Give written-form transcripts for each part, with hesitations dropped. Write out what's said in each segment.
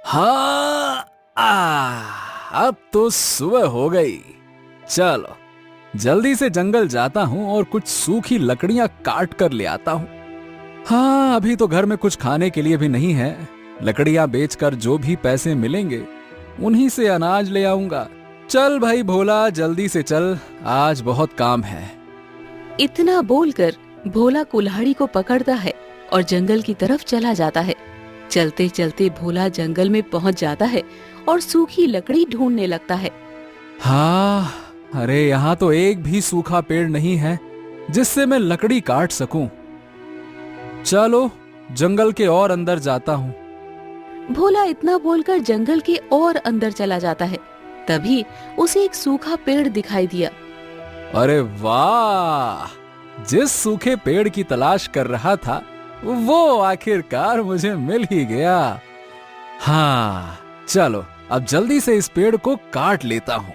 हाँ। अब तो सुबह हो गई। चलो जल्दी से जंगल जाता हूँ और कुछ सूखी लकड़ियां काट कर ले आता हूँ। हाँ, अभी तो घर में कुछ खाने के लिए भी नहीं है। लकड़ियां बेचकर जो भी पैसे मिलेंगे उन्हीं से अनाज ले आऊंगा। चल भाई भोला, जल्दी से चल, आज बहुत काम है। इतना बोलकर भोला कुल्हाड़ी को पकड़ता है और जंगल की तरफ चला जाता है। चलते चलते भोला जंगल में पहुंच जाता है और सूखी लकड़ी ढूंढने लगता है। हाँ, अरे यहाँ तो एक भी सूखा पेड़ नहीं है जिससे मैं लकड़ी काट सकूं। चलो जंगल के और अंदर जाता हूँ। भोला इतना बोलकर जंगल के और अंदर चला जाता है। तभी उसे एक सूखा पेड़ दिखाई दिया। अरे वाह, जिस सूखे पेड़ की तलाश कर रहा था वो आखिरकार मुझे मिल ही गया। हाँ, चलो अब जल्दी से इस पेड़ को काट लेता हूँ।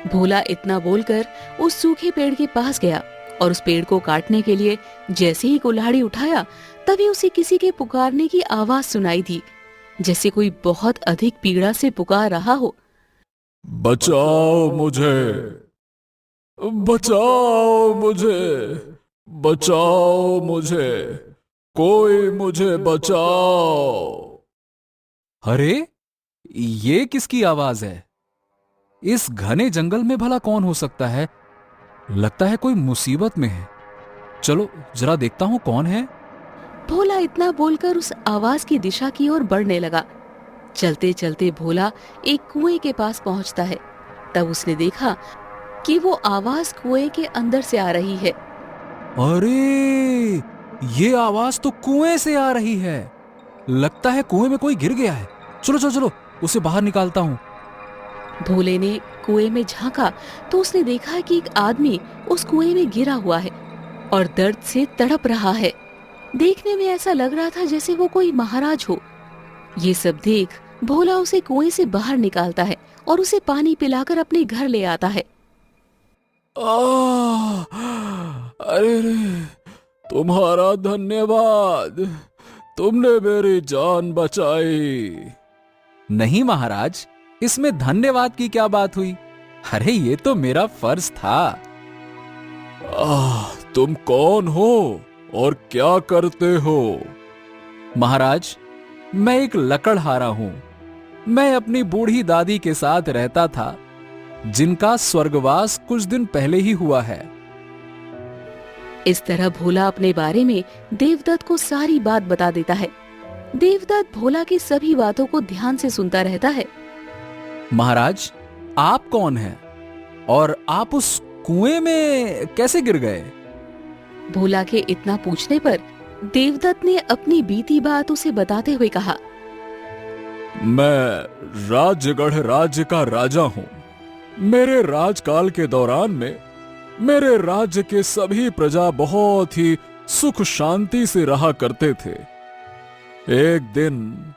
भोला इतना बोलकर उस सूखे पेड़ के पास गया और उस पेड़ को काटने के लिए जैसे ही कुल्हाड़ी उठाया तभी उसे किसी के पुकारने की आवाज सुनाई दी, जैसे कोई बहुत अधिक पीड़ा से पुकार रहा हो। बचाओ मुझे, बचाओ मुझे, बचाओ मुझे, कोई मुझे बचाओ। अरे ये किसकी आवाज है? इस घने जंगल में भला कौन हो सकता है? लगता है कोई मुसीबत में है। चलो जरा देखता हूं कौन है। भोला इतना बोलकर उस आवाज की दिशा की ओर बढ़ने लगा। चलते चलते भोला एक कुएं के पास पहुंचता है। तब उसने देखा कि वो आवाज कुएं के अंदर से आ रही है। अरे ये आवाज तो कुएं से आ रही है। लगता है कुएं में कोई गिर गया है। चलो चलो चलो, उसे बाहर निकालता हूं। भोले ने कुएं में झांका तो उसने देखा कि एक आदमी उस कुएं में गिरा हुआ है और दर्द से तड़प रहा है। देखने में ऐसा लग रहा था जैसे वो कोई महाराज हो। ये सब देख भोला उसे कुएं से बाहर निकालता है और उसे पानी पिलाकर अपने घर ले आता है। अरे रे, तुम्हारा धन्यवाद, तुमने मेरी जान बचाई। नहीं महाराज, इसमें धन्यवाद की क्या बात हुई? अरे ये तो मेरा फर्ज था। तुम कौन हो और क्या करते हो? महाराज, मैं एक लकड़हारा हूं। मैं अपनी बूढ़ी दादी के साथ रहता था, जिनका स्वर्गवास कुछ दिन पहले ही हुआ है। इस तरह भोला अपने बारे में देवदत्त को सारी बात बता देता है। देवदत्त भोला की सभी बातों को ध्यान से सुनता रहता है। महाराज, आप कौन हैं? और आप उस कुएं में कैसे गिर गए? भोला के इतना पूछने पर देवदत्त ने अपनी बीती बात उसे बताते हुए कहा। मैं राजगढ़ राज्य का राजा हूं। मेरे राजकाल के दौरान में मेरे राज्य के सभी प्रजा बहुत ही सुख शांति से रहा करते थे। एक दिन,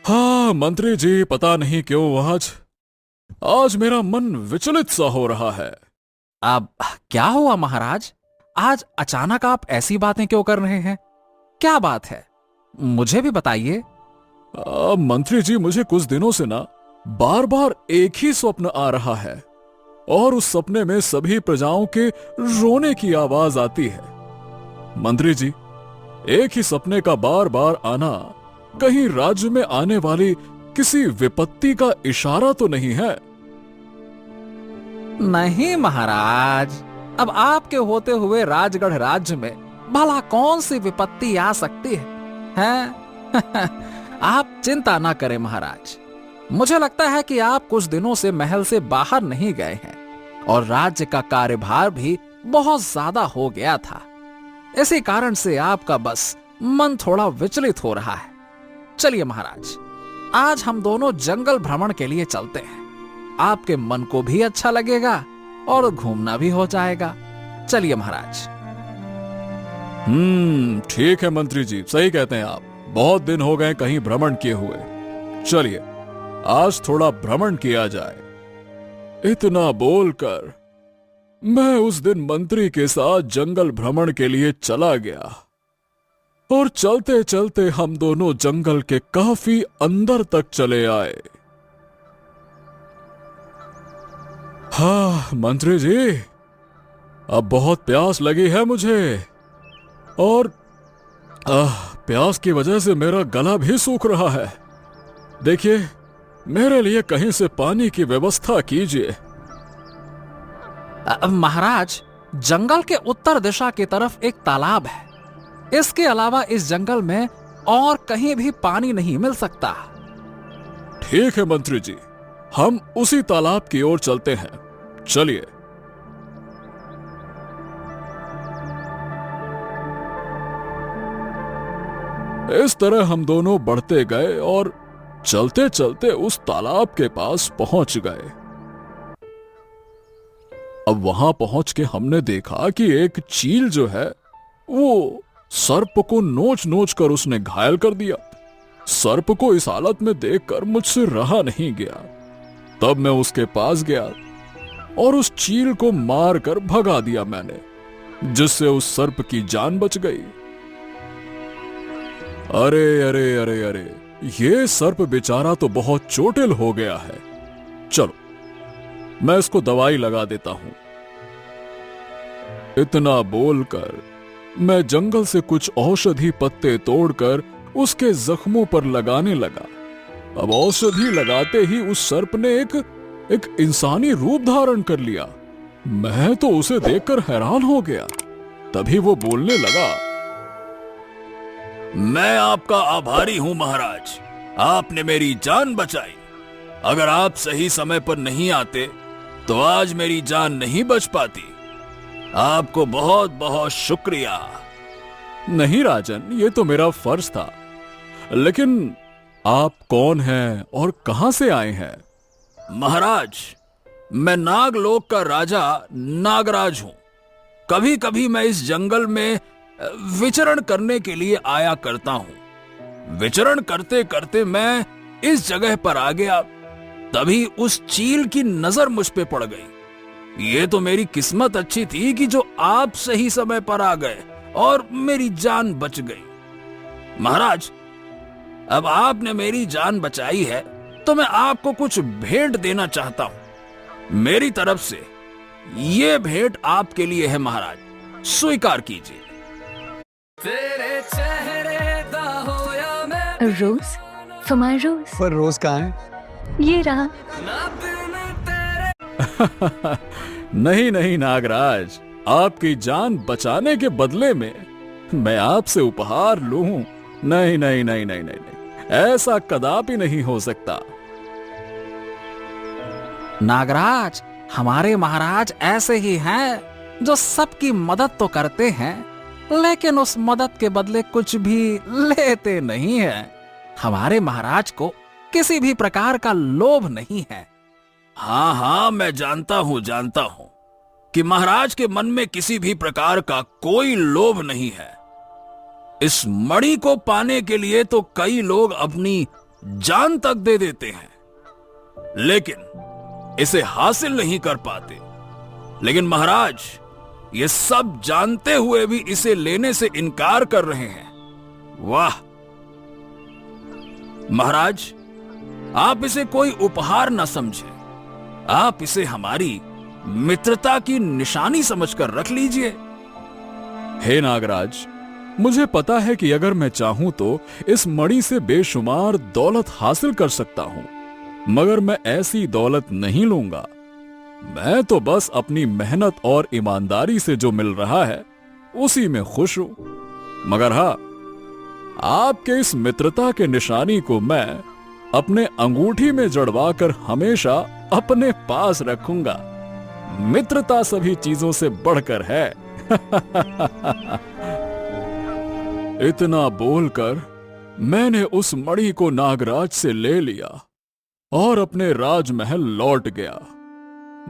हाँ मंत्री जी, पता नहीं क्यों आज मेरा मन विचलित सा हो रहा है। अब क्या हुआ महाराज? आज अचानक आप ऐसी बातें क्यों कर रहे हैं? क्या बात है, मुझे भी बताइए। मंत्री जी, मुझे कुछ दिनों से ना बार बार एक ही स्वप्न आ रहा है और उस सपने में सभी प्रजाओं के रोने की आवाज आती है। मंत्री जी, एक ही सपने का बार बार आना कहीं राज्य में आने वाली किसी विपत्ति का इशारा तो नहीं है? नहीं महाराज, अब आपके होते हुए राजगढ़ राज्य में भला कौन सी विपत्ति आ सकती है? आप चिंता ना करें महाराज। मुझे लगता है कि आप कुछ दिनों से महल से बाहर नहीं गए हैं और राज्य का कार्यभार भी बहुत ज्यादा हो गया था। इसी कारण से आपका बस मन थोड़ा विचलित हो रहा है। चलिए महाराज, आज हम दोनों जंगल भ्रमण के लिए चलते हैं। आपके मन को भी अच्छा लगेगा और घूमना भी हो जाएगा। चलिए महाराज। ठीक है मंत्री जी, सही कहते हैं आप। बहुत दिन हो गए कहीं भ्रमण किए हुए। चलिए आज थोड़ा भ्रमण किया जाए। इतना बोलकर मैं उस दिन मंत्री के साथ जंगल भ्रमण के लिए चला गया। और चलते चलते हम दोनों जंगल के काफी अंदर तक चले आए। हाँ मंत्री जी, अब बहुत प्यास लगी है मुझे, और प्यास की वजह से मेरा गला भी सूख रहा है। देखिए, मेरे लिए कहीं से पानी की व्यवस्था कीजिए। महाराज, जंगल के उत्तर दिशा की तरफ एक तालाब है। इसके अलावा इस जंगल में और कहीं भी पानी नहीं मिल सकता। ठीक है मंत्री जी, हम उसी तालाब की ओर चलते हैं। चलिए। इस तरह हम दोनों बढ़ते गए और चलते चलते उस तालाब के पास पहुंच गए। अब वहां पहुंच के हमने देखा कि एक चील जो है वो सर्प को नोच नोच कर उसने घायल कर दिया। सर्प को इस हालत में देखकर मुझसे रहा नहीं गया। तब मैं उसके पास गया और उस चील को मार कर भगा दिया मैंने, जिससे उस सर्प की जान बच गई। अरे अरे अरे अरे, ये सर्प बेचारा तो बहुत चोटिल हो गया है। चलो, मैं इसको दवाई लगा देता हूं। इतना बोलकर मैं जंगल से कुछ औषधि पत्ते तोड़कर उसके जख्मों पर लगाने लगा। अब औषधि लगाते ही उस सर्प ने एक इंसानी रूप धारण कर लिया। मैं तो उसे देखकर हैरान हो गया। तभी वो बोलने लगा, मैं आपका आभारी हूं महाराज, आपने मेरी जान बचाई। अगर आप सही समय पर नहीं आते तो आज मेरी जान नहीं बच पाती। आपको बहुत बहुत शुक्रिया। नहीं राजन, ये तो मेरा फर्ज था। लेकिन आप कौन हैं और कहां से आए हैं? महाराज, मैं नागलोक का राजा नागराज हूं। कभी कभी मैं इस जंगल में विचरण करने के लिए आया करता हूं। विचरण करते करते मैं इस जगह पर आ गया। तभी उस चील की नजर मुझ पे पड़ गई। ये तो मेरी किस्मत अच्छी थी कि जो आप सही समय पर आ गए और मेरी जान बच गई। महाराज, अब आपने मेरी जान बचाई है तो मैं आपको कुछ भेंट देना चाहता हूं। मेरी तरफ से ये भेंट आपके लिए है महाराज, स्वीकार कीजिए। तेरे चेहरे दा होया मैं रोज, for my rose। पर रोज कहाँ है? ये रहा। नहीं नहीं नागराज, आपकी जान बचाने के बदले में मैं आपसे उपहार लूं? नहीं नहीं नहीं नहीं नहीं नहीं, ऐसा कदापि नहीं हो सकता। नागराज, हमारे महाराज ऐसे ही हैं जो सबकी मदद तो करते हैं, लेकिन उस मदद के बदले कुछ भी लेते नहीं हैं। हमारे महाराज को किसी भी प्रकार का लोभ नहीं है। हाँ हाँ, मैं जानता हूं कि महाराज के मन में किसी भी प्रकार का कोई लोभ नहीं है। इस मणि को पाने के लिए तो कई लोग अपनी जान तक दे देते हैं, लेकिन इसे हासिल नहीं कर पाते। लेकिन महाराज ये सब जानते हुए भी इसे लेने से इनकार कर रहे हैं। वाह महाराज, आप इसे कोई उपहार न समझें, आप इसे हमारी मित्रता की निशानी समझकर रख लीजिए। हे नागराज, मुझे पता है कि अगर मैं चाहूं तो इस मणि से बेशुमार दौलत हासिल कर सकता हूं, मगर मैं ऐसी दौलत नहीं लूंगा। मैं तो बस अपनी मेहनत और ईमानदारी से जो मिल रहा है उसी में खुश हूं। मगर हाँ, आपके इस मित्रता के निशानी को मैं अपने अंगूठी में जड़वाकर हमेशा अपने पास रखूंगा। मित्रता सभी चीजों से बढ़कर है। इतना बोलकर मैंने उस मणि को नागराज से ले लिया और अपने राजमहल लौट गया।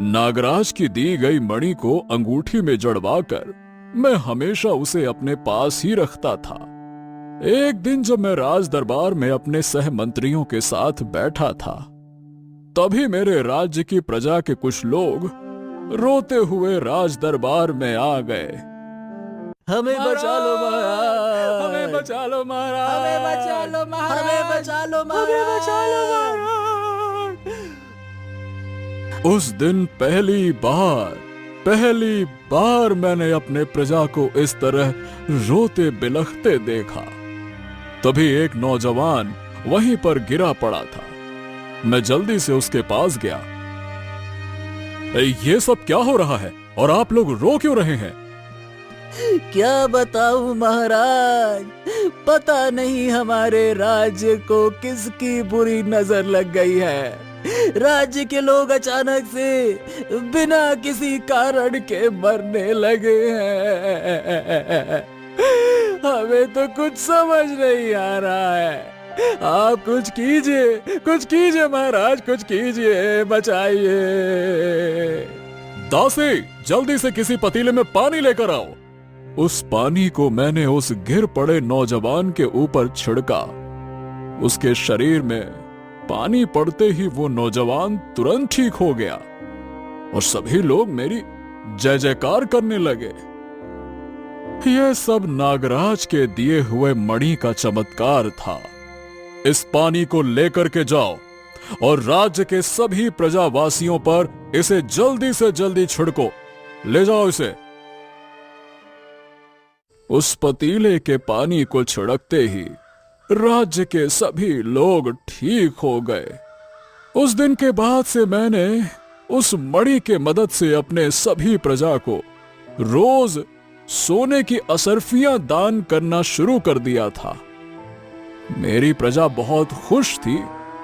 नागराज की दी गई मणि को अंगूठी में जड़वाकर मैं हमेशा उसे अपने पास ही रखता था। एक दिन जब मैं राज दरबार में अपने सह मंत्रियों के साथ बैठा था, तभी मेरे राज्य की प्रजा के कुछ लोग रोते हुए राज दरबार में आ गए। हमें बचा लो महाराज, हमें बचा लो महाराज, हमें बचा लो महाराज, हमें बचा लो महाराज, हमें बचा लो महाराज। उस दिन पहली बार मैंने अपने प्रजा को इस तरह रोते बिलखते देखा। तभी एक नौजवान वहीं पर गिरा पड़ा था। मैं जल्दी से उसके पास गया। ये सब क्या हो रहा है और आप लोग रो क्यों रहे हैं? क्या बताऊं महाराज, पता नहीं हमारे राज्य को किसकी बुरी नजर लग गई है। राज्य के लोग अचानक से बिना किसी कारण के मरने लगे हैं। हमें तो कुछ समझ नहीं आ रहा है। आप कुछ कीजिए महाराज, कुछ कीजिए, बचाइए। दासी, जल्दी से किसी पतीले में पानी लेकर आओ। उस पानी को मैंने उस गिर पड़े नौजवान के ऊपर छिड़का। उसके शरीर में पानी पड़ते ही वो नौजवान तुरंत ठीक हो गया और सभी लोग मेरी जय जयकार करने लगे। यह सब नागराज के दिए हुए मणि का चमत्कार था। इस पानी को लेकर के जाओ और राज्य के सभी प्रजावासियों पर इसे जल्दी से जल्दी छिड़को। ले जाओ इसे। उस पतीले के पानी को छिड़कते ही राज्य के सभी लोग ठीक हो गए। उस दिन के बाद से मैंने उस मणि के मदद से अपने सभी प्रजा को रोज सोने की असरफियां दान करना शुरू कर दिया था। मेरी प्रजा बहुत खुश थी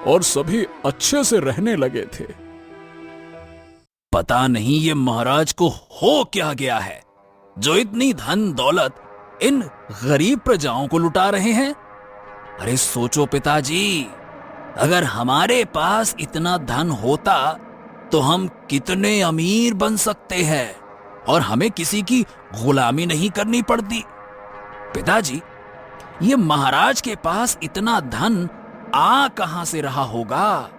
और सभी अच्छे से रहने लगे थे। पता नहीं ये महाराज को हो क्या गया है जो इतनी धन दौलत इन गरीब प्रजाओं को लुटा रहे हैं। अरे सोचो पिताजी, अगर हमारे पास इतना धन होता तो हम कितने अमीर बन सकते हैं और हमें किसी की गुलामी नहीं करनी पड़ती। पिताजी, ये महाराज के पास इतना धन आ कहां से रहा होगा?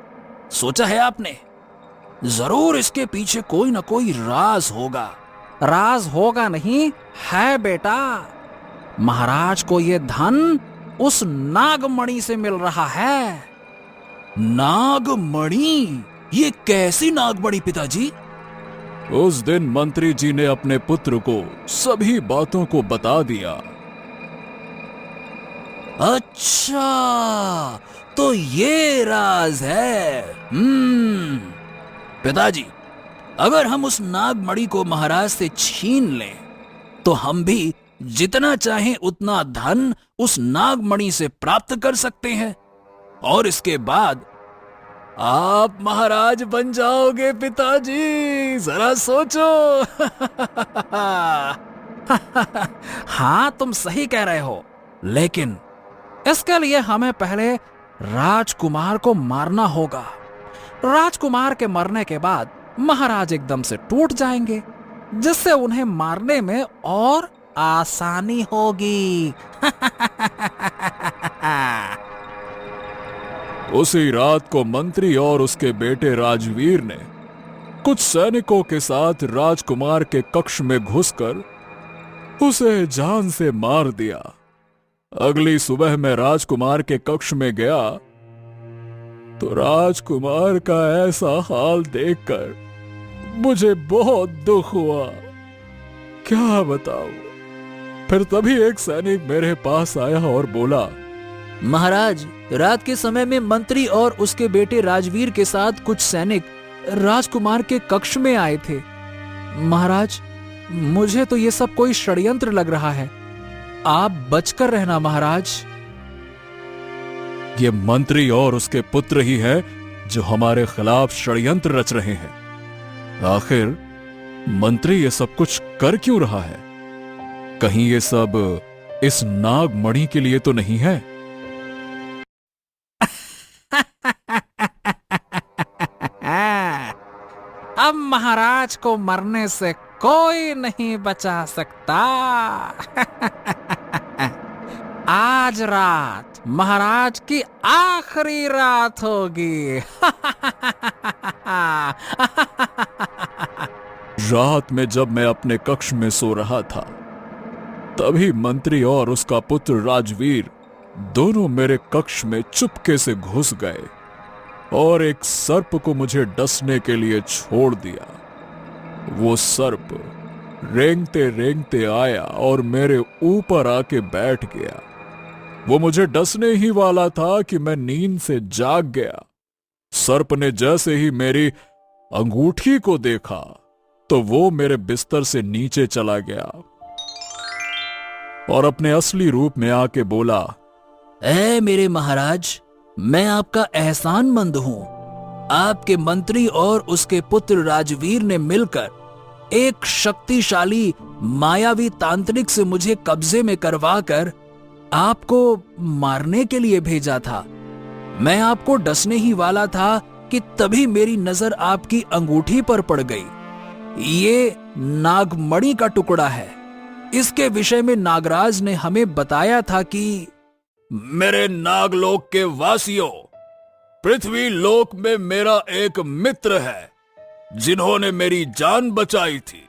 सोचा है आपने? जरूर इसके पीछे कोई ना कोई राज होगा। राज होगा नहीं है बेटा। महाराज को ये धन उस नागमणि से मिल रहा है। नागमणि? ये कैसी नागमणि पिताजी? उस दिन मंत्री जी ने अपने पुत्र को सभी बातों को बता दिया। अच्छा, तो ये राज है। पिताजी, अगर हम उस नागमणि को महाराज से छीन लें तो हम भी जितना चाहें उतना धन उस नागमणि से प्राप्त कर सकते हैं और इसके बाद आप महाराज बन जाओगे। पिताजी, जरा सोचो। हाँ, तुम सही कह रहे हो, लेकिन इसके लिए हमें पहले राजकुमार को मारना होगा। राजकुमार के मरने के बाद महाराज एकदम से टूट जाएंगे, जिससे उन्हें मारने में और आसानी होगी। उसी रात को मंत्री और उसके बेटे राजवीर ने कुछ सैनिकों के साथ राजकुमार के कक्ष में घुसकर उसे जान से मार दिया। अगली सुबह मैं राजकुमार के कक्ष में गया तो राजकुमार का ऐसा हाल देखकर मुझे बहुत दुख हुआ। क्या बताऊं? फिर तभी एक सैनिक मेरे पास आया और बोला, महाराज, रात के समय में मंत्री और उसके बेटे राजवीर के साथ कुछ सैनिक राजकुमार के कक्ष में आए थे। महाराज, मुझे तो ये सब कोई षड्यंत्र लग रहा है। आप बचकर रहना महाराज। ये मंत्री और उसके पुत्र ही है जो हमारे खिलाफ षड्यंत्र रच रहे हैं। आखिर मंत्री ये सब कुछ कर क्यों रहा है? कहीं ये सब इस नागमणि के लिए तो नहीं है? अब महाराज को मरने से कोई नहीं बचा सकता। आज रात महाराज की आखिरी रात होगी। रात में जब मैं अपने कक्ष में सो रहा था तभी मंत्री और उसका पुत्र राजवीर दोनों मेरे कक्ष में चुपके से घुस गए और एक सर्प को मुझे डसने के लिए छोड़ दिया। वो सर्प रेंगते रेंगते आया और मेरे ऊपर आके बैठ गया। वो मुझे डसने ही वाला था कि मैं नींद से जाग गया। सर्प ने जैसे ही मेरी अंगूठी को देखा तो वो मेरे बिस्तर से नीचे चला गया और अपने असली रूप में आके बोला, ऐ मेरे महाराज, मैं आपका एहसानमंद हूं। आपके मंत्री और उसके पुत्र राजवीर ने मिलकर एक शक्तिशाली मायावी तांत्रिक से मुझे कब्जे में करवाकर आपको मारने के लिए भेजा था। मैं आपको डसने ही वाला था कि तभी मेरी नजर आपकी अंगूठी पर पड़ गई। ये नागमणि का टुकड़ा है। इसके विषय में नागराज ने हमें बताया था कि मेरे नागलोक के वासियों, पृथ्वी लोक में मेरा एक मित्र है जिन्होंने मेरी जान बचाई थी।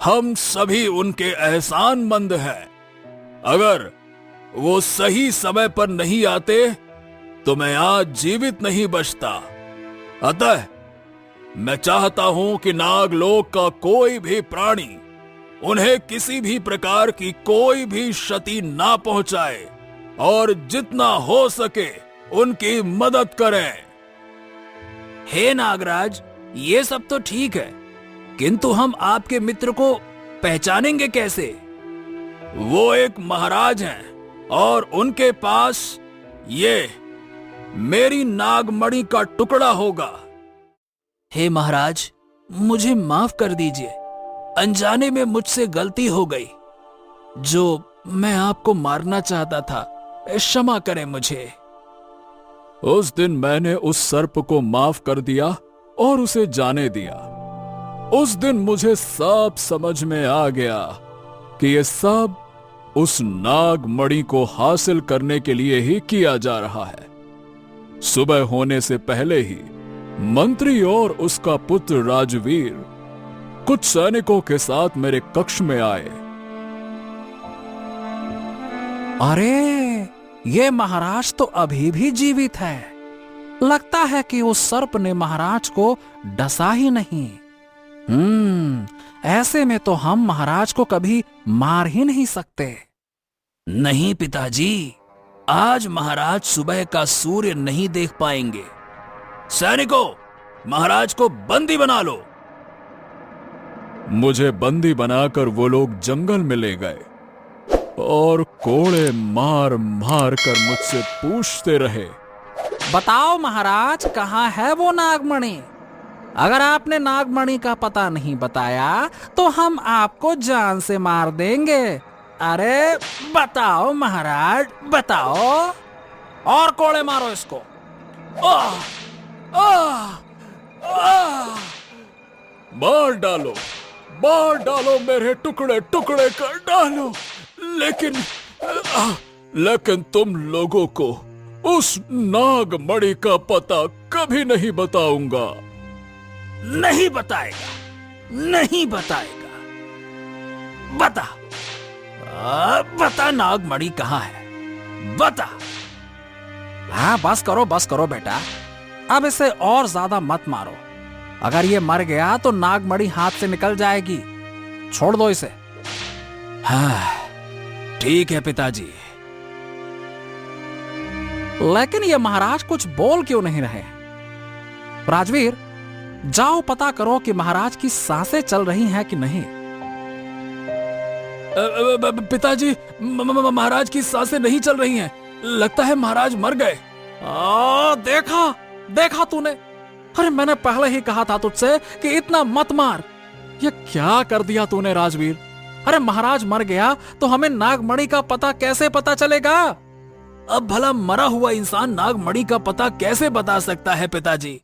हम सभी उनके एहसानमंद हैं। अगर वो सही समय पर नहीं आते तो मैं आज जीवित नहीं बचता। अतः मैं चाहता हूं कि नागलोक का कोई भी प्राणी उन्हें किसी भी प्रकार की कोई भी क्षति ना पहुंचाए और जितना हो सके उनकी मदद करें। हे नागराज, ये सब तो ठीक है, किंतु हम आपके मित्र को पहचानेंगे कैसे? वो एक महाराज हैं और उनके पास ये मेरी नागमणि का टुकड़ा होगा। हे महाराज, मुझे माफ कर दीजिए। अनजाने में मुझसे गलती हो गई। जो मैं आपको मारना चाहता था, क्षमा करें मुझे। उस दिन मैंने उस सर्प को माफ कर दिया और उसे जाने दिया। उस दिन मुझे सब समझ में आ गया कि ये सब उस नागमणि को हासिल करने के लिए ही किया जा रहा है। सुबह होने से पहले ही मंत्री और उसका पुत्र राजवीर कुछ सैनिकों के साथ मेरे कक्ष में आए। अरे, ये महाराज तो अभी भी जीवित है। लगता है कि उस सर्प ने महाराज को डसा ही नहीं। ऐसे में तो हम महाराज को कभी मार ही नहीं सकते। नहीं पिताजी, आज महाराज सुबह का सूर्य नहीं देख पाएंगे। सैनिकों, महाराज को बंदी बना लो। मुझे बंदी बनाकर वो लोग जंगल में ले गए और कोड़े मार मार कर मुझसे पूछते रहे, बताओ महाराज, कहाँ है वो नागमणि? अगर आपने नागमणि का पता नहीं बताया तो हम आपको जान से मार देंगे। अरे बताओ महाराज, बताओ। और कोड़े मारो इसको। मार डालो, मेरे टुकड़े टुकड़े कर डालो। लेकिन तुम लोगों को उस नागमणि का पता कभी नहीं बताऊंगा। नहीं बताएगा, नहीं बताएगा। बता, बता नागमणि कहाँ है? बता। हाँ, बस करो बेटा। अब इसे और ज्यादा मत मारो। अगर ये मर गया तो नागमणि हाथ से निकल जाएगी। छोड़ दो इसे। हाँ, ठीक है पिताजी। लेकिन ये महाराज कुछ बोल क्यों नहीं रहे? राजवीर, जाओ पता करो कि महाराज की सांसें चल रही हैं कि नहीं। पिताजी, महाराज की सांसें नहीं चल रही हैं। लगता है महाराज मर गए। देखा तूने? अरे मैंने पहले ही कहा था तुझसे कि इतना मत मार। ये क्या कर दिया तूने राजवीर? अरे महाराज मर गया तो हमें नागमणि का पता कैसे पता चलेगा? अब भला मरा हुआ इंसान नागमणि का पता कैसे बता सकता है पिताजी?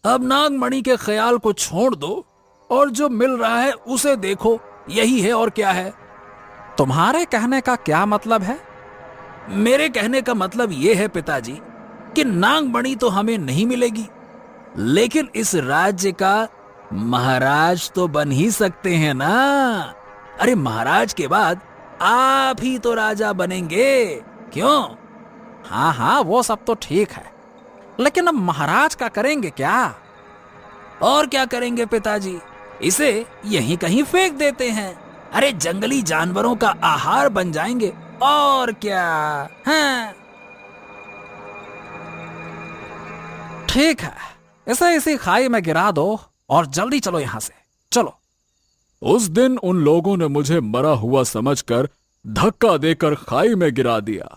अब नागमणि के ख्याल को छोड़ दो और जो मिल रहा है उसे देखो। यही है और क्या है। तुम्हारे कहने का क्या मतलब है? मेरे कहने का मतलब यह है पिताजी कि नागमणि तो हमें नहीं मिलेगी, लेकिन इस राज्य का महाराज तो बन ही सकते हैं ना। अरे महाराज के बाद आप ही तो राजा बनेंगे, क्यों? हाँ हाँ, वो सब तो ठीक है, लेकिन अब महाराज का करेंगे क्या? और क्या करेंगे पिताजी? इसे यहीं कहीं फेंक देते हैं। अरे जंगली जानवरों का आहार बन जाएंगे, और क्या। हाँ। ठीक है, इसे इसी खाई में गिरा दो और जल्दी चलो यहां से, चलो। उस दिन उन लोगों ने मुझे मरा हुआ समझकर धक्का देकर खाई में गिरा दिया।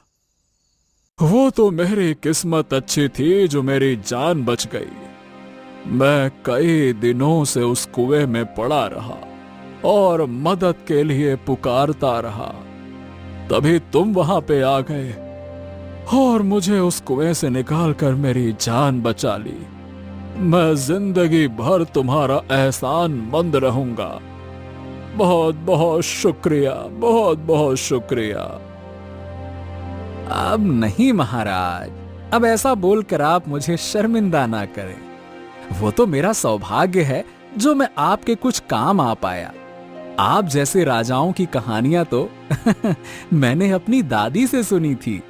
वो तो मेरी किस्मत अच्छी थी जो मेरी जान बच गई। मैं कई दिनों से उस कुएं में पड़ा रहा और मदद के लिए पुकारता रहा। तभी तुम वहां पे आ गए और मुझे उस कुएं से निकालकर मेरी जान बचा ली। मैं जिंदगी भर तुम्हारा एहसानमंद रहूंगा। बहुत बहुत शुक्रिया, बहुत बहुत शुक्रिया। अब नहीं महाराज, अब ऐसा बोलकर आप मुझे शर्मिंदा ना करें। वो तो मेरा सौभाग्य है जो मैं आपके कुछ काम आ पाया। आप जैसे राजाओं की कहानियां तो मैंने अपनी दादी से सुनी थी,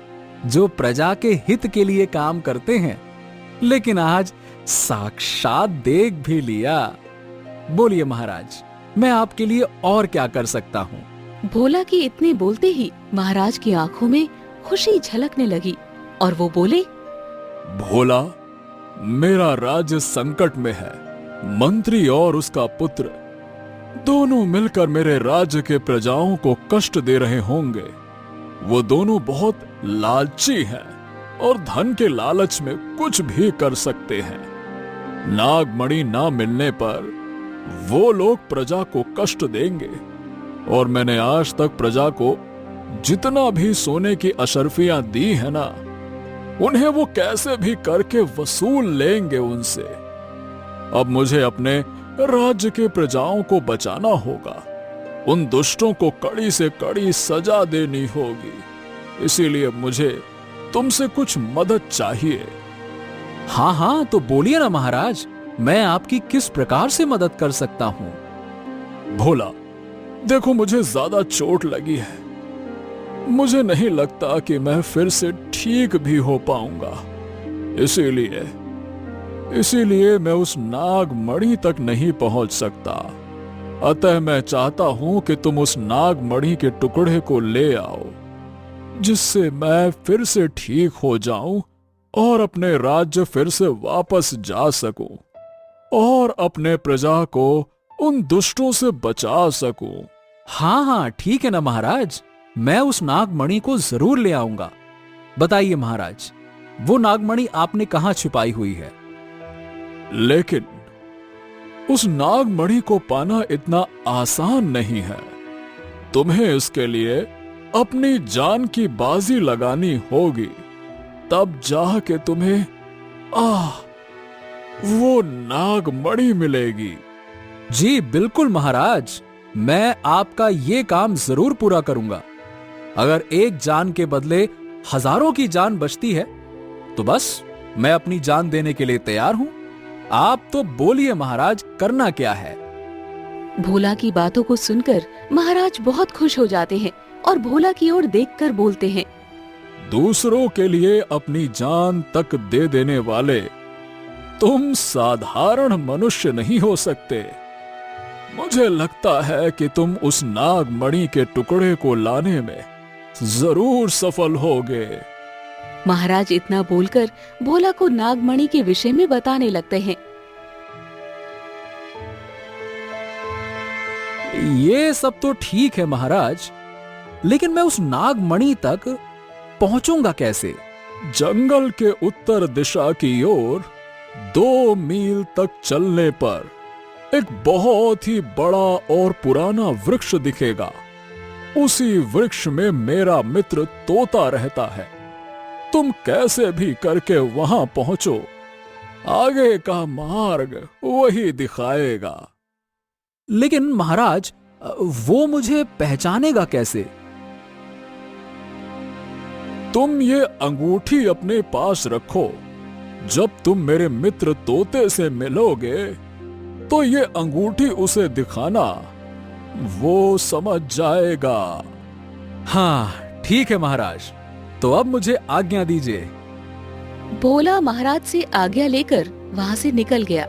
जो प्रजा के हित के लिए काम करते हैं, लेकिन आज साक्षात देख भी लिया। बोलिए महाराज, मैं आपके लिए और क्या कर सकता हूँ? भोला की इतने बोलते ही महाराज की आंखों में खुशी झलकने लगी और वो बोले, भोला, मेरा राज्य संकट में है। मंत्री और उसका पुत्र दोनों मिलकर मेरे राज्य के प्रजाओं को कष्ट दे रहे होंगे। वो दोनों बहुत लालची हैं और धन के लालच में कुछ भी कर सकते हैं। नागमणि ना मिलने पर वो लोग प्रजा को कष्ट देंगे और मैंने आज तक प्रजा को जितना भी सोने की अशर्फियां दी है ना, उन्हें वो कैसे भी करके वसूल लेंगे उनसे। अब मुझे अपने राज्य के प्रजाओं को बचाना होगा। उन दुष्टों को कड़ी से कड़ी सजा देनी होगी। इसीलिए मुझे तुमसे कुछ मदद चाहिए। हाँ हाँ, तो बोलिए ना महाराज, मैं आपकी किस प्रकार से मदद कर सकता हूँ? भोला, देखो मुझे ज्यादा चोट लगी है। मुझे नहीं लगता कि मैं फिर से ठीक भी हो पाऊंगा। इसीलिए मैं उस नागमणि तक नहीं पहुंच सकता। अतः मैं चाहता हूं कि तुम उस नागमणि के टुकड़े को ले आओ, जिससे मैं फिर से ठीक हो जाऊं और अपने राज्य फिर से वापस जा सकूं और अपने प्रजा को उन दुष्टों से बचा सकूं। हाँ हाँ, ठीक है ना महाराज, मैं उस नागमणि को जरूर ले आऊंगा। बताइए महाराज, वो नागमणि आपने कहां छुपाई हुई है? लेकिन उस नागमणि को पाना इतना आसान नहीं है। तुम्हें इसके लिए अपनी जान की बाजी लगानी होगी, तब जाके तुम्हें वो नागमणि मिलेगी। जी बिल्कुल महाराज, मैं आपका ये काम जरूर पूरा करूंगा। अगर एक जान के बदले हजारों की जान बचती है तो बस मैं अपनी जान देने के लिए तैयार हूं। आप तो बोलिए महाराज, करना क्या है? भोला की बातों को सुनकर महाराज बहुत खुश हो जाते हैं और भोला की ओर देखकर बोलते हैं, दूसरों के लिए अपनी जान तक दे देने वाले तुम साधारण मनुष्य नहीं हो सकते। मुझे लगता है कि तुम उस नागमणि के टुकड़े को लाने में जरूर सफल होगे। महाराज इतना बोलकर भोला को नागमणि के विषय में बताने लगते हैं। ये सब तो ठीक है महाराज, लेकिन मैं उस नागमणि तक पहुंचूंगा कैसे? जंगल के उत्तर दिशा की ओर 2 मील तक चलने पर एक बहुत ही बड़ा और पुराना वृक्ष दिखेगा। उसी वृक्ष में मेरा मित्र तोता रहता है। तुम कैसे भी करके वहां पहुंचो, आगे का मार्ग वही दिखाएगा। लेकिन महाराज, वो मुझे पहचानेगा कैसे? तुम ये अंगूठी अपने पास रखो। जब तुम मेरे मित्र तोते से मिलोगे तो ये अंगूठी उसे दिखाना, वो समझ जाएगा। हाँ ठीक है महाराज, तो अब मुझे आज्ञा दीजिए। भोला महाराज से आज्ञा लेकर वहाँ से निकल गया।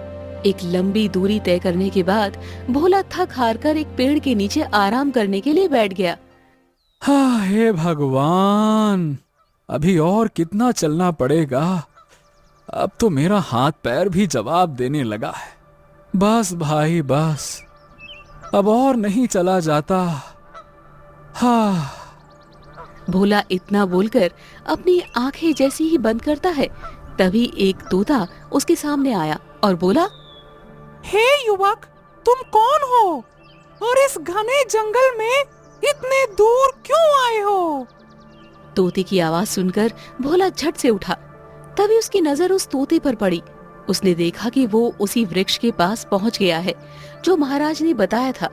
एक लंबी दूरी तय करने के बाद भोला थक हार कर एक पेड़ के नीचे आराम करने के लिए बैठ गया। हाँ हे भगवान, अभी और कितना चलना पड़ेगा। अब तो मेरा हाथ पैर भी जवाब देने लगा है। बस भाई बस, अब और नहीं चला जाता। हाँ। भोला इतना बोलकर अपनी आंखें जैसी ही बंद करता है, तभी एक तोता उसके सामने आया और बोला, हे युवक, तुम कौन हो और इस घने जंगल में इतने दूर क्यों आए हो? तोते की आवाज सुनकर भोला झट से उठा। तभी उसकी नजर उस तोते पर पड़ी। उसने देखा कि वो उसी वृक्ष के पास पहुंच गया है जो महाराज ने बताया था।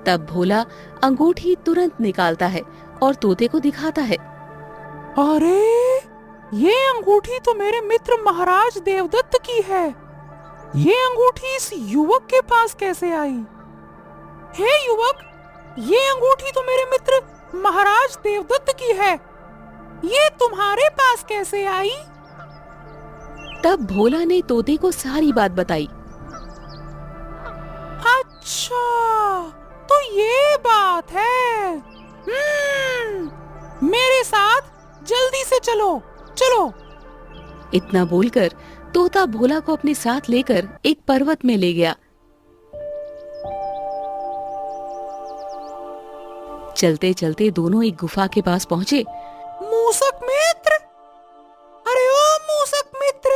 तब भोला अंगूठी तुरंत निकालता है और तोते को दिखाता है। अरे, ये अंगूठी तो मेरे मित्र महाराज देवदत्त की है। ये अंगूठी इस युवक के पास कैसे आई? हे युवक, ये अंगूठी तो मेरे मित्र महाराज देवदत्त की है। ये तुम्हारे पास कैसे आई? तब भोला ने तोते को सारी बात बताई। अच्छा, तो ये बात है। मेरे साथ जल्दी से चलो, चलो। इतना बोलकर तोता भोला को अपने साथ लेकर एक पर्वत में ले गया। चलते चलते दोनों एक गुफा के पास पहुँचे। मूसक मित्र, अरे ओ मूसक मित्र,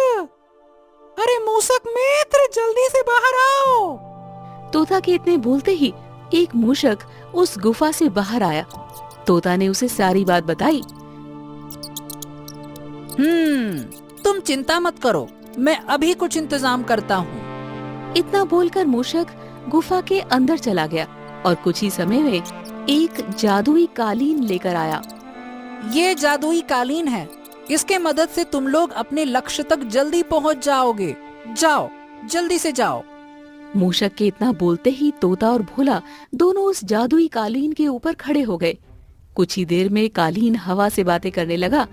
अरे मूसक मित्र, जल्दी से बाहर आओ। तोता के इतने बोलते ही एक मूषक उस गुफा से बाहर आया। तोता ने उसे सारी बात बताई। तुम चिंता मत करो, मैं अभी कुछ इंतजाम करता हूँ। इतना बोलकर मूषक गुफा के अंदर चला गया और कुछ ही समय में एक जादुई कालीन लेकर आया। ये जादुई कालीन है, इसके मदद से तुम लोग अपने लक्ष्य तक जल्दी पहुँच जाओगे। जाओ, जल्दी से जाओ। मूषक के इतना बोलते ही तोता और भोला दोनों उस जादुई कालीन के ऊपर खड़े हो गए। कुछ ही देर में कालीन हवा से बातें करने लगा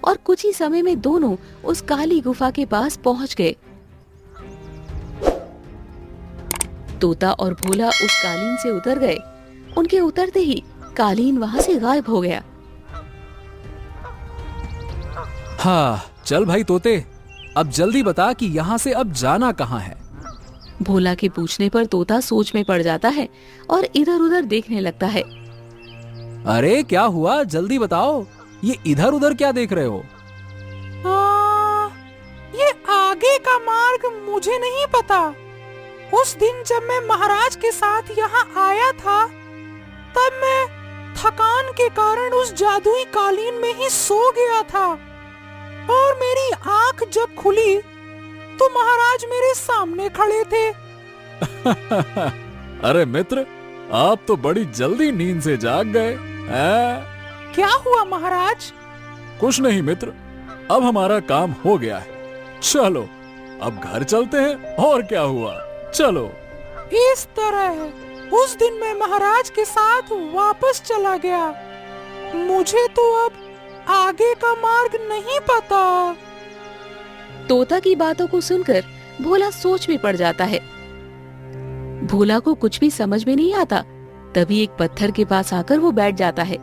और कुछ ही समय में दोनों उस काली गुफा के पास पहुंच गए। तोता और भोला उस कालीन से उतर गए। उनके उतरते ही कालीन वहां से गायब हो गया। हाँ चल भाई तोते, अब जल्दी बता कि यहाँ से अब जाना कहाँ है। भोला के पूछने पर तोता सोच में पड़ जाता है और इधर उधर देखने लगता है। अरे क्या हुआ, जल्दी बताओ, ये इधर उधर क्या देख रहे हो? ये आगे का मार्ग मुझे नहीं पता। उस दिन जब मैं महाराज के साथ यहाँ आया था, तब मैं थकान के कारण उस जादुई कालीन में ही सो गया था और मेरी आंख जब खुली तो महाराज मेरे सामने खड़े थे। अरे मित्र, आप तो बड़ी जल्दी नींद से जाग गए। क्या हुआ महाराज? कुछ नहीं मित्र, अब हमारा काम हो गया है। चलो अब घर चलते हैं। और क्या हुआ, चलो। इस तरह उस दिन मैं महाराज के साथ वापस चला गया। मुझे तो अब आगे का मार्ग नहीं पता। तोता की बातों को सुनकर भोला सोच में पड़ जाता है। भोला को कुछ भी समझ में नहीं आता। तभी एक पत्थर के पास आकर वो बैठ जाता है।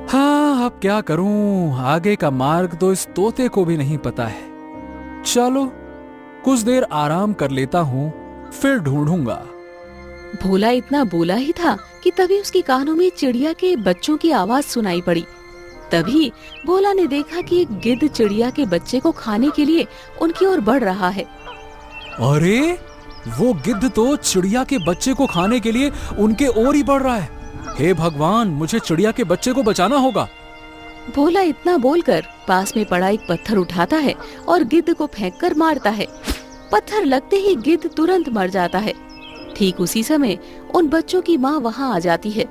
हाँ अब क्या करूं, आगे का मार्ग तो इस तोते को भी नहीं पता है। चलो कुछ देर आराम कर लेता हूँ, फिर ढूंढूंगा। भोला इतना बोला ही था कि तभी उसके कानों में चिड़िया के बच्चों की आवाज सुनाई पड़ी। तभी भोला ने देखा कि एक गिद्ध चिड़िया के बच्चे को खाने के लिए उनकी ओर बढ़ रहा है। अरे वो गिद्ध तो चिड़िया के बच्चे को खाने के लिए उनके ओर ही बढ़ रहा है। हे भगवान, मुझे चिड़िया के बच्चे को बचाना होगा। भोला इतना बोलकर पास में पड़ा एक पत्थर उठाता है और गिद्ध को फेंककर मारता है। पत्थर लगते ही गिद्ध तुरंत मर जाता है। ठीक उसी समय उन बच्चों की माँ वहाँ आ जाती है।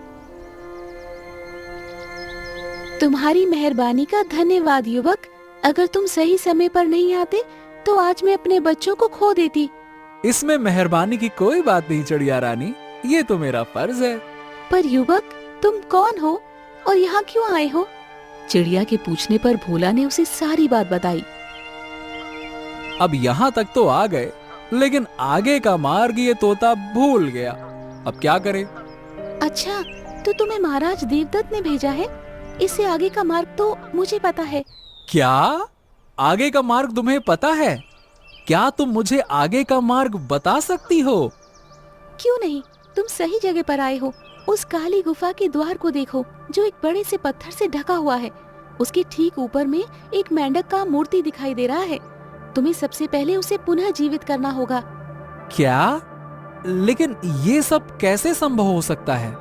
तुम्हारी मेहरबानी का धन्यवाद युवक। अगर तुम सही समय पर नहीं आते तो आज मैं अपने बच्चों को खो देती। इसमें मेहरबानी की कोई बात नहीं चिड़िया रानी, ये तो मेरा फर्ज है। पर युवक, तुम कौन हो और यहाँ क्यों आए हो? चिड़िया के पूछने पर भोला ने उसे सारी बात बताई। अब यहाँ तक तो आ गए, लेकिन आगे का मार्ग ये तोता भूल गया। अब क्या करे? अच्छा, तो तुम्हें महाराज देवदत्त ने भेजा है? इससे आगे का मार्ग तो मुझे पता है। क्या आगे का मार्ग तुम्हें पता है? क्या तुम मुझे आगे का मार्ग बता सकती हो? क्यों नहीं, तुम सही जगह पर आए हो। उस काली गुफा के द्वार को देखो, जो एक बड़े से पत्थर से ढका हुआ है। उसके ठीक ऊपर में एक मेंढक का मूर्ति दिखाई दे रहा है। तुम्हें सबसे पहले उसे पुनः जीवित करना होगा। क्या? लेकिन ये सब कैसे संभव हो सकता है?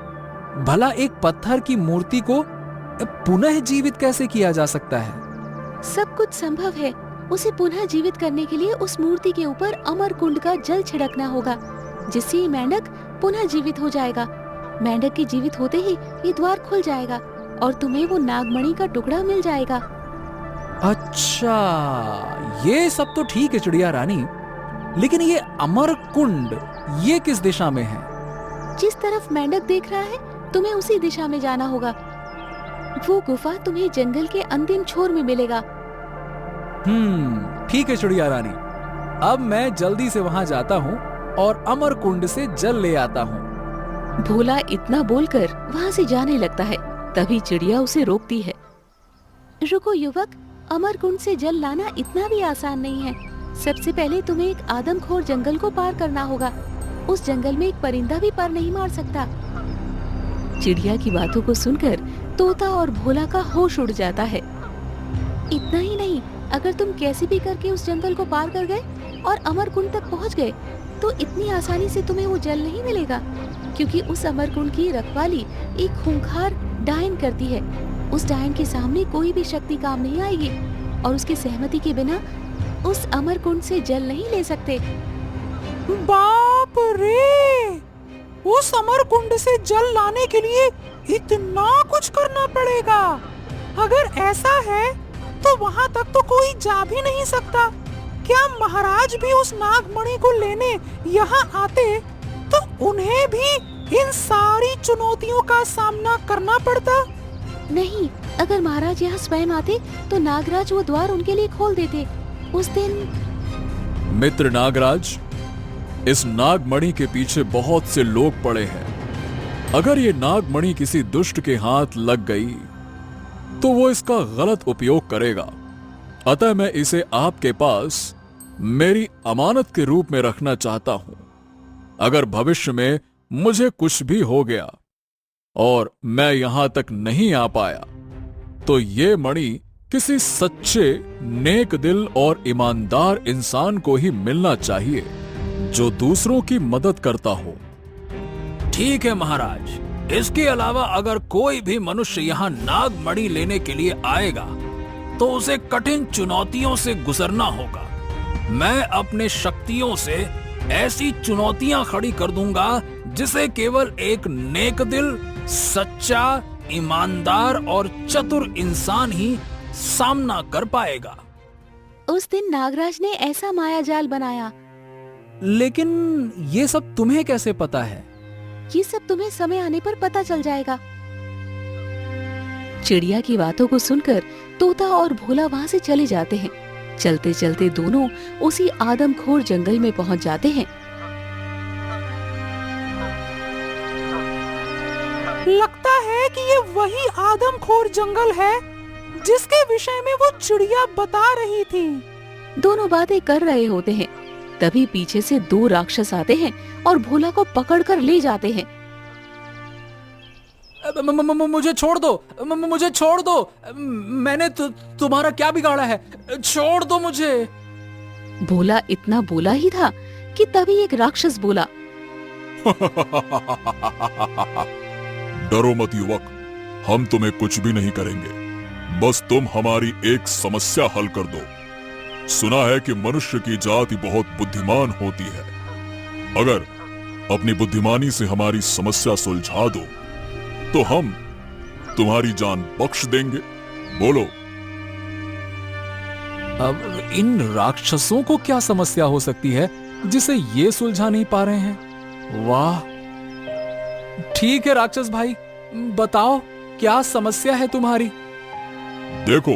भला एक पत्थर की मूर्ति को पुनः जीवित कैसे किया जा सकता है? सब कुछ संभव है। उसे पुनः जीवित करने के लिए उस मूर्ति के ऊपर अमर कुंड का जल छिड़कना होगा, जिससे ये मेंढक पुनः जीवित हो जाएगा। मेंढक के जीवित होते ही ये द्वार खुल जाएगा और तुम्हें वो नागमणि का टुकड़ा मिल जाएगा। अच्छा, ये सब तो ठीक है चिड़िया रानी, लेकिन ये अमर कुंड ये किस दिशा में है? जिस तरफ मेंढक देख रहा है, तुम्हें उसी दिशा में जाना होगा। वो गुफा तुम्हें जंगल के अंतिम छोर में मिलेगा। ठीक है चिड़िया रानी, अब मैं जल्दी से वहां जाता हूँ और अमर कुंड से जल ले आता हूँ। भोला इतना बोलकर वहाँ से जाने लगता है। तभी चिड़िया उसे रोकती है। रुको युवक, अमर कुंड से जल लाना इतना भी आसान नहीं है। सबसे पहले तुम्हें एक आदमखोर जंगल को पार करना होगा। उस जंगल में एक परिंदा भी पर नहीं मार सकता। चिड़िया की बातों को सुनकर तोता और भोला का होश उड़ जाता है। इतना ही नहीं, अगर तुम कैसे भी करके उस जंगल को पार कर गए और अमर कुंड तक पहुंच गए, तो इतनी आसानी से तुम्हें वो जल नहीं मिलेगा, क्योंकि उस अमर कुंड की रखवाली एक खूंखार डायन करती है। उस डायन के सामने कोई भी शक्ति काम नहीं आएगी और उसकी सहमति के बिना उस अमर कुंड से जल नहीं ले सकते। बाप रे! उस अमर कुंड से जल लाने के लिए इतना कुछ करना पड़ेगा। अगर ऐसा है तो वहां तक तो कोई जा भी नहीं सकता। क्या महाराज भी उस नागमणि को लेने यहाँ आते तो उन्हें भी इन सारी चुनौतियों का सामना करना पड़ता? नहीं, अगर महाराज यहाँ स्वयं आते तो नागराज वो द्वार उनके लिए खोल देते। उस दिन मित्र नागराज, इस नागमणि के पीछे बहुत से लोग पड़े हैं। अगर ये नागमणि किसी दुष्ट के हाथ लग गई तो वो इसका गलत उपयोग करेगा। अतः मैं इसे आपके पास मेरी अमानत के रूप में रखना चाहता हूं। अगर भविष्य में मुझे कुछ भी हो गया और मैं यहां तक नहीं आ पाया, तो ये मणि किसी सच्चे, नेक दिल और ईमानदार इंसान को ही मिलना चाहिए, जो दूसरों की मदद करता हो। ठीक है महाराज, इसके अलावा अगर कोई भी मनुष्य यहाँ नागमणि लेने के लिए आएगा तो उसे कठिन चुनौतियों से गुजरना होगा। मैं अपने शक्तियों से ऐसी चुनौतियां खड़ी कर दूंगा जिसे केवल एक नेक दिल, सच्चा, ईमानदार और चतुर इंसान ही सामना कर पाएगा। उस दिन नागराज ने ऐसा मायाजाल बनाया। लेकिन ये सब तुम्हें कैसे पता है? ये सब तुम्हें समय आने पर पता चल जाएगा। चिड़िया की बातों को सुनकर तोता और भोला वहाँ से चले जाते हैं। चलते चलते दोनों उसी आदमखोर जंगल में पहुँच जाते हैं। लगता है कि ये वही आदमखोर जंगल है जिसके विषय में वो चिड़िया बता रही थी। दोनों बातें कर रहे होते हैं, तभी पीछे से दो राक्षस आते हैं और भोला को पकड़कर ले जाते हैं। मुझे छोड़ दो, मुझे छोड़ दो। मैंने तुम्हारा क्या बिगाड़ा है? छोड़ दो मुझे। भोला इतना बोला ही था कि तभी एक राक्षस बोला, डरो मत युवक, हम तुम्हें कुछ भी नहीं करेंगे। बस तुम हमारी एक समस्या हल कर दो। सुना है कि मनुष्य की जाति बहुत बुद्धिमान होती है। अगर अपनी बुद्धिमानी से हमारी समस्या सुलझा दो तो हम तुम्हारी जान बख्श देंगे। बोलो। अब इन राक्षसों को क्या समस्या हो सकती है जिसे ये सुलझा नहीं पा रहे हैं? वाह, ठीक है राक्षस भाई, बताओ क्या समस्या है तुम्हारी। देखो,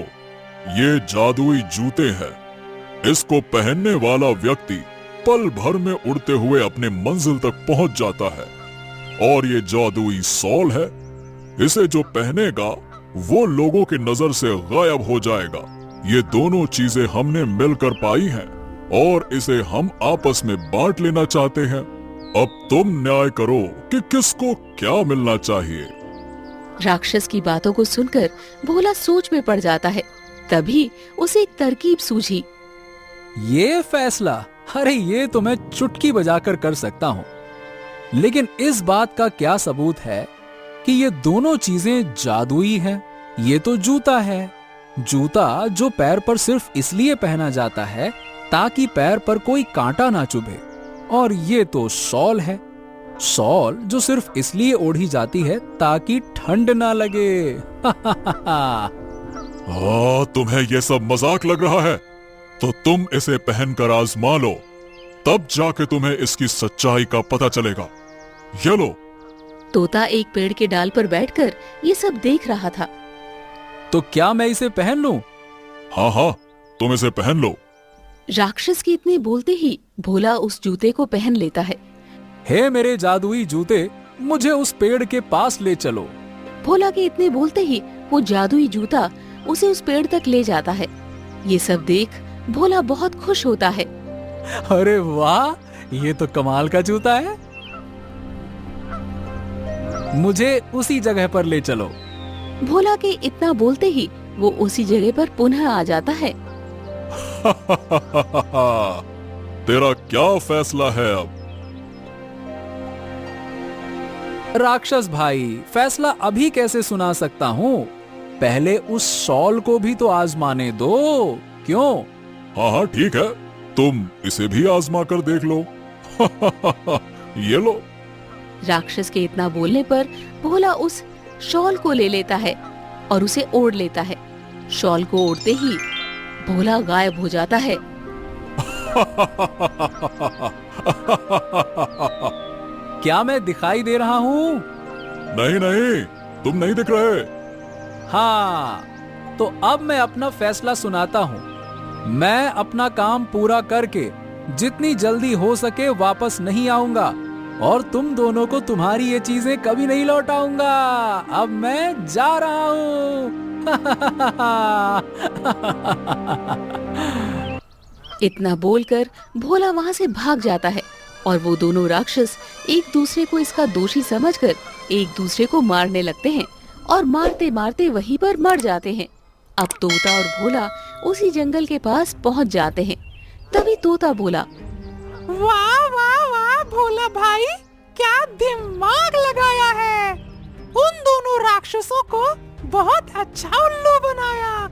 ये जादुई जूते हैं। इसको पहनने वाला व्यक्ति पल भर में उड़ते हुए अपने मंजिल तक पहुंच जाता है। और ये जादुई सॉल है, इसे जो पहनेगा वो लोगों की नजर से गायब हो जाएगा। ये दोनों चीजें हमने मिलकर पाई हैं और इसे हम आपस में बांट लेना चाहते हैं। अब तुम न्याय करो कि किसको क्या मिलना चाहिए। राक्षस की बातों को सुनकर भोला सोच में पड़ जाता है। तभी उसे एक तरकीब सूझी। ये फैसला, अरे ये तो मैं चुटकी बजाकर कर सकता हूँ, लेकिन इस बात का क्या सबूत है कि ये दोनों चीजें जादुई हैं। ये तो जूता है, जूता जो पैर पर सिर्फ इसलिए पहना जाता है ताकि पैर पर कोई कांटा ना चुभे, और ये तो शॉल है, शॉल जो सिर्फ इसलिए ओढ़ी जाती है ताकि ठंड ना लगे। तुम्हें ये सब मजाक लग रहा है तो तुम इसे पहनकर आजमा लो, तब जाके तुम्हें इसकी सच्चाई का पता चलेगा। ये लो। तोता एक पेड़ के डाल पर बैठकर ये सब देख रहा था। तो क्या मैं इसे पहन लूं? हाँ हाँ, तुम इसे पहन लो। राक्षस के इतने बोलते ही भोला उस जूते को पहन लेता है। हे मेरे जादुई जूते, मुझे उस पेड़ के पास ले चलो। भोला के इतने बोलते ही वो जादुई जूता उसे उस पेड़ तक ले जाता है। ये सब देख भोला बहुत खुश होता है। अरे वाह, ये तो कमाल का जूता है, मुझे उसी जगह पर ले चलो। भोला के इतना बोलते ही वो उसी जगह पर पुनः आ जाता है। तेरा क्या फैसला है अब? राक्षस भाई, फैसला अभी कैसे सुना सकता हूँ, पहले उस शॉल को भी तो आजमाने दो। क्यों? हाँ हाँ ठीक है, तुम इसे भी आजमा कर देख लो। ये लो। राक्षस के इतना बोलने पर भोला उस शॉल को ले लेता है और उसे ओढ़ लेता है। शॉल को ओढ़ते ही भोला गायब हो जाता है। क्या मैं दिखाई दे रहा हूँ? नहीं नहीं, तुम नहीं दिख रहे। हाँ, तो अब मैं अपना फैसला सुनाता हूँ। मैं अपना काम पूरा करके जितनी जल्दी हो सके वापस नहीं आऊंगा और तुम दोनों को तुम्हारी ये चीजें कभी नहीं लौटाऊंगा। अब मैं जा रहा हूँ। इतना बोलकर भोला वहाँ से भाग जाता है और वो दोनों राक्षस एक दूसरे को इसका दोषी समझकर एक दूसरे को मारने लगते हैं और मारते मारते वहीं पर मर जाते हैं। अब तोता और भोला उसी जंगल के पास पहुँच जाते हैं। तभी तोता बोला, वाह वाह वाह भोला भाई, क्या दिमाग लगाया है। उन दोनों राक्षसों को बहुत अच्छा उल्लू बनाया।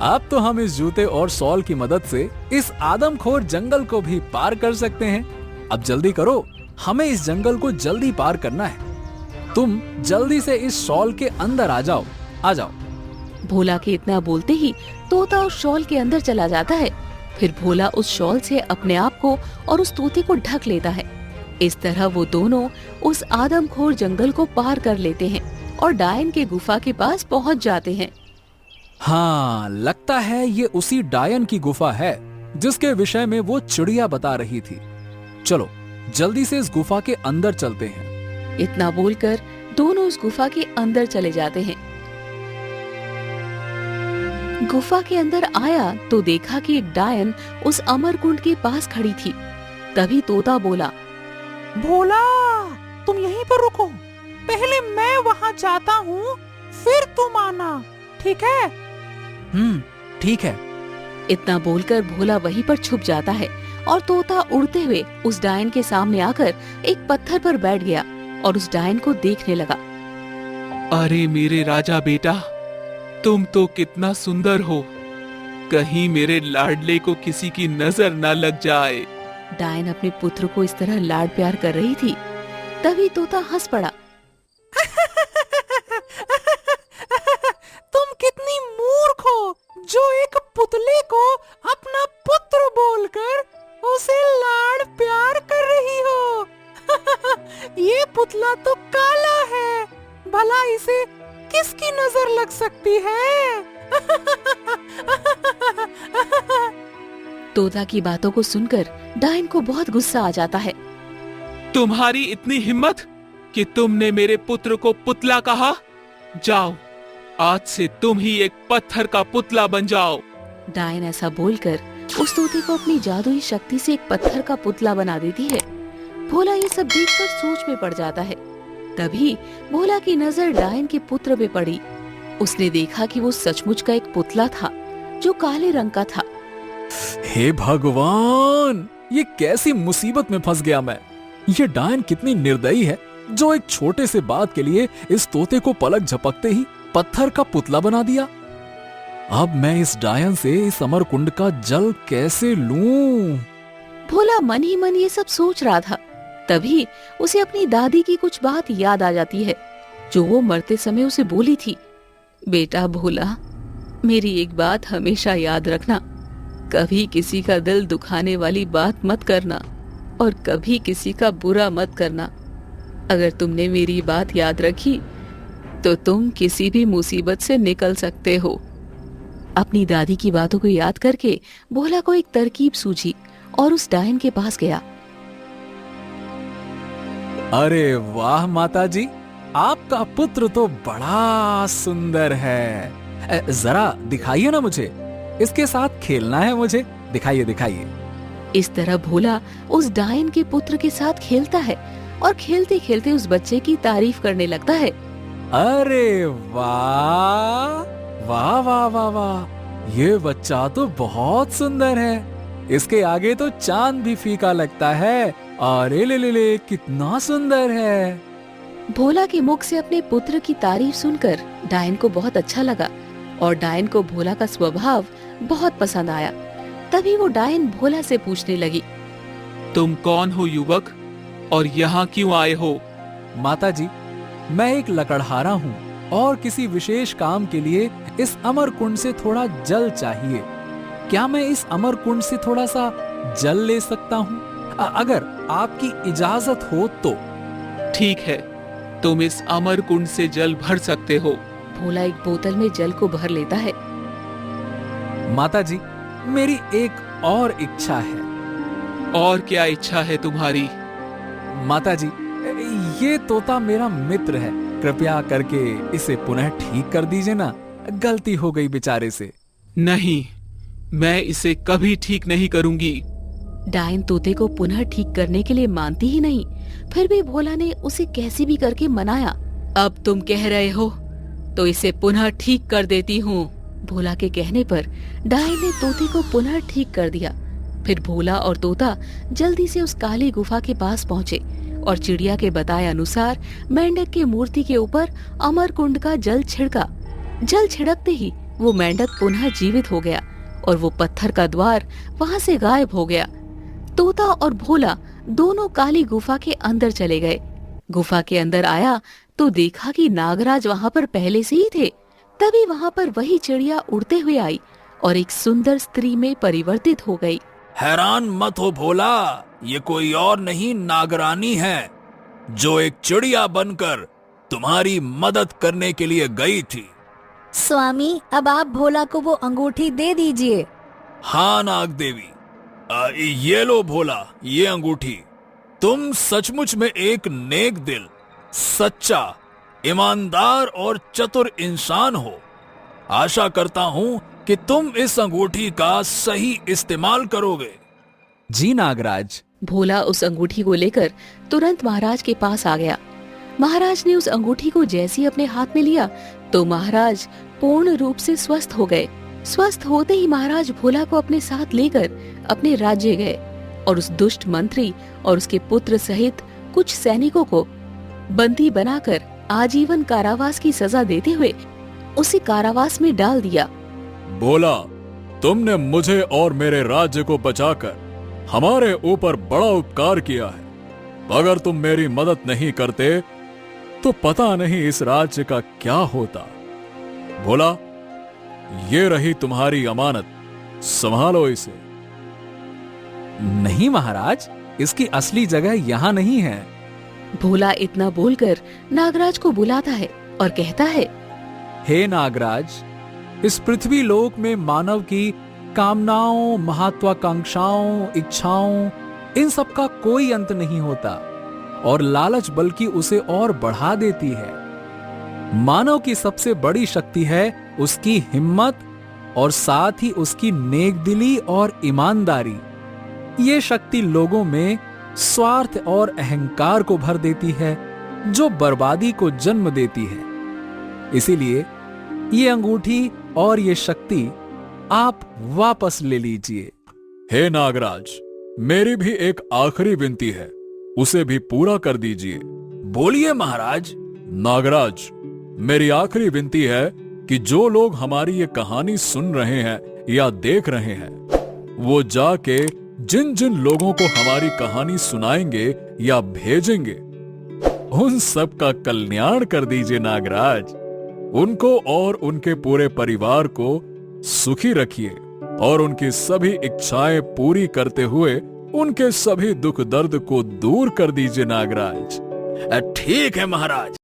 अब तो हम इस जूते और शॉल की मदद से इस आदमखोर जंगल को भी पार कर सकते हैं। अब जल्दी करो, हमें इस जंगल को जल्दी पार करना है। तुम जल्दी से इस शॉल के अंदर आ जाओ, आ जाओ। भोला के इतना बोलते ही तोता उस शॉल के अंदर चला जाता है। फिर भोला उस शॉल से अपने आप को और उस तोते को ढक लेता है। इस तरह वो दोनों उस आदमखोर जंगल को पार कर लेते हैं और डायन के गुफा के पास पहुंच जाते हैं। हाँ, लगता है ये उसी डायन की गुफा है जिसके विषय में वो चिड़िया बता रही थी। चलो जल्दी से इस गुफा के अंदर चलते हैं। इतना बोलकर दोनों उस गुफा के अंदर चले जाते हैं। गुफा के अंदर आया तो देखा कि एक डायन उस अमर कुंड के पास खड़ी थी। तभी तोता बोला, भोला तुम यहीं पर रुको, पहले मैं वहाँ जाता हूँ फिर तुम आना, ठीक है? ठीक है। इतना बोलकर भोला वहीं पर छुप जाता है और तोता उड़ते हुए उस डायन के सामने आकर एक पत्थर पर बैठ गया और उस डायन को देखने लगा। अरे मेरे राजा बेटा, तुम तो कितना सुंदर हो, कहीं मेरे लाडले को किसी की नजर न लग जाए। डायन अपने पुत्र को इस तरह लाड प्यार कर रही थी। तभी तोता हंस पड़ा। तुम कितनी मूर्ख हो जो एक पुतले को अपना पुत्र बोलकर ये पुतला तो काला है, भला इसे किसकी नजर लग सकती है? तोता की बातों को सुनकर डायन को बहुत गुस्सा आ जाता है। तुम्हारी इतनी हिम्मत कि तुमने मेरे पुत्र को पुतला कहा? जाओ, आज से तुम ही एक पत्थर का पुतला बन जाओ। डायन ऐसा बोलकर उस तोते को अपनी जादुई शक्ति से एक पत्थर का पुतला बना देती है। भोला ये सब देखकर सोच में पड़ जाता है। तभी भोला की नजर डायन के पुत्र पे पड़ी। उसने देखा कि वो सचमुच का एक पुतला था जो काले रंग का था। हे भगवान, ये कैसी मुसीबत में फंस गया मैं। ये डायन कितनी निर्दयी है जो एक छोटे से बात के लिए इस तोते को पलक झपकते ही पत्थर का पुतला बना दिया। अब मैं इस डायन से इस अमर कुंड का जल कैसे लूं? भोला मन ही मन ये सब सोच रहा था। तभी उसे अपनी दादी की कुछ बात याद आ जाती है जो वो मरते समय उसे बोली थी। बेटा भोला, मेरी एक बात हमेशा याद रखना, कभी किसी का दिल दुखाने वाली बात मत करना और कभी किसी का बुरा मत करना। अगर तुमने मेरी बात याद रखी तो तुम किसी भी मुसीबत से निकल सकते हो। अपनी दादी की बातों को याद करके भोला को एक तरकीब सूझी और उस डायन के पास गया। अरे वाह माताजी, आपका पुत्र तो बड़ा सुंदर है। जरा दिखाइए ना मुझे, इसके साथ खेलना है मुझे। दिखाइए दिखाइए। इस तरह भोला उस डायन के पुत्र के साथ खेलता है और खेलते खेलते उस बच्चे की तारीफ करने लगता है। अरे वाह वाह वाह वाह वाह, ये बच्चा तो बहुत सुंदर है। इसके आगे तो चांद भी फीका लगता है। अरे ले कितना सुंदर है। भोला के मुख से अपने पुत्र की तारीफ सुनकर डायन को बहुत अच्छा लगा और डायन को भोला का स्वभाव बहुत पसंद आया। तभी वो डायन भोला से पूछने लगी, तुम कौन हो युवक, और यहाँ क्यों आए हो? माताजी, मैं एक लकड़हारा हूँ और किसी विशेष काम के लिए इस अमर कुंड से थोड़ा जल चाहिए। क्या मैं इस अमर कुंड से थोड़ा सा जल ले सकता हूँ? अगर आपकी इजाजत हो तो। ठीक है, तुम इस अमर कुंड से जल भर सकते हो। भोला एक बोतल में जल को भर लेता है। माताजी, मेरी एक और इच्छा है। और क्या इच्छा है तुम्हारी? माताजी, ये तोता मेरा मित्र है, कृपया करके इसे पुनः ठीक कर दीजिए ना। गलती हो गई बेचारे से। नहीं, मैं इसे कभी ठीक नहीं करूंगी। डायन तोते को पुनः ठीक करने के लिए मानती ही नहीं। फिर भी भोला ने उसे कैसे भी करके मनाया। अब तुम कह रहे हो तो इसे पुनः ठीक कर देती हूँ। भोला के कहने पर डायन ने तोते को पुनः ठीक कर दिया। फिर भोला और तोता जल्दी से उस काली गुफा के पास पहुँचे और चिड़िया के बताए अनुसार मेंढक की मूर्ति के ऊपर अमर कुंड का जल छिड़का। जल छिड़कते ही वो मेंढक पुनः जीवित हो गया और वो पत्थर का द्वार वहाँ से गायब हो गया। तोता और भोला दोनों काली गुफा के अंदर चले गए। गुफा के अंदर आया तो देखा कि नागराज वहाँ पर पहले से ही थे। तभी वहाँ पर वही चिड़िया उड़ते हुए आई और एक सुंदर स्त्री में परिवर्तित हो गई। हैरान मत हो भोला, ये कोई और नहीं नागरानी है जो एक चिड़िया बनकर तुम्हारी मदद करने के लिए गई थी। स्वामी, अब आप भोला को वो अंगूठी दे दीजिए। हाँ नाग देवी, ये लो भोला, ये अंगूठी। तुम सचमुच में एक नेक दिल, सच्चा, ईमानदार और चतुर इंसान हो। आशा करता हूँ कि तुम इस अंगूठी का सही इस्तेमाल करोगे। जी नागराज। भोला उस अंगूठी को लेकर तुरंत महाराज के पास आ गया। महाराज ने उस अंगूठी को जैसे ही अपने हाथ में लिया तो महाराज पूर्ण रूप से स्वस्थ हो गए। स्वस्थ होते ही महाराज भोला को अपने साथ लेकर अपने राज्य गए और उस दुष्ट मंत्री और उसके पुत्र सहित कुछ सैनिकों को बंदी बनाकर आजीवन कारावास की सजा देते हुए उसे कारावास में डाल दिया। बोला, तुमने मुझे और मेरे राज्य को बचाकर हमारे ऊपर बड़ा उपकार किया है। अगर तुम मेरी मदद नहीं करते तो पता नहीं इस राज्य का क्या होता। बोला, ये रही तुम्हारी अमानत, संभालो इसे। नहीं महाराज, इसकी असली जगह यहाँ नहीं है। भोला इतना बोलकर नागराज को बुलाता है और कहता है, हे नागराज, इस पृथ्वी लोक में मानव की कामनाओं, महत्वाकांक्षाओं, इच्छाओं, इन सब का कोई अंत नहीं होता और लालच बल्कि उसे और बढ़ा देती है। मानव की सबसे बड़ी शक्ति है उसकी हिम्मत और साथ ही उसकी नेकदिली और ईमानदारी। ये शक्ति लोगों में स्वार्थ और अहंकार को भर देती है जो बर्बादी को जन्म देती है। इसीलिए ये अंगूठी और ये शक्ति आप वापस ले लीजिए। हे नागराज, मेरी भी एक आखिरी विनती है, उसे भी पूरा कर दीजिए। बोलिए महाराज। नागराज, मेरी आखिरी विनती है कि जो लोग हमारी ये कहानी सुन रहे हैं या देख रहे हैं, वो जाके जिन जिन लोगों को हमारी कहानी सुनाएंगे या भेजेंगे, उन सब का कल्याण कर दीजिए नागराज। उनको और उनके पूरे परिवार को सुखी रखिए और उनकी सभी इच्छाएं पूरी करते हुए उनके सभी दुख दर्द को दूर कर दीजिए नागराज। ठीक है महाराज।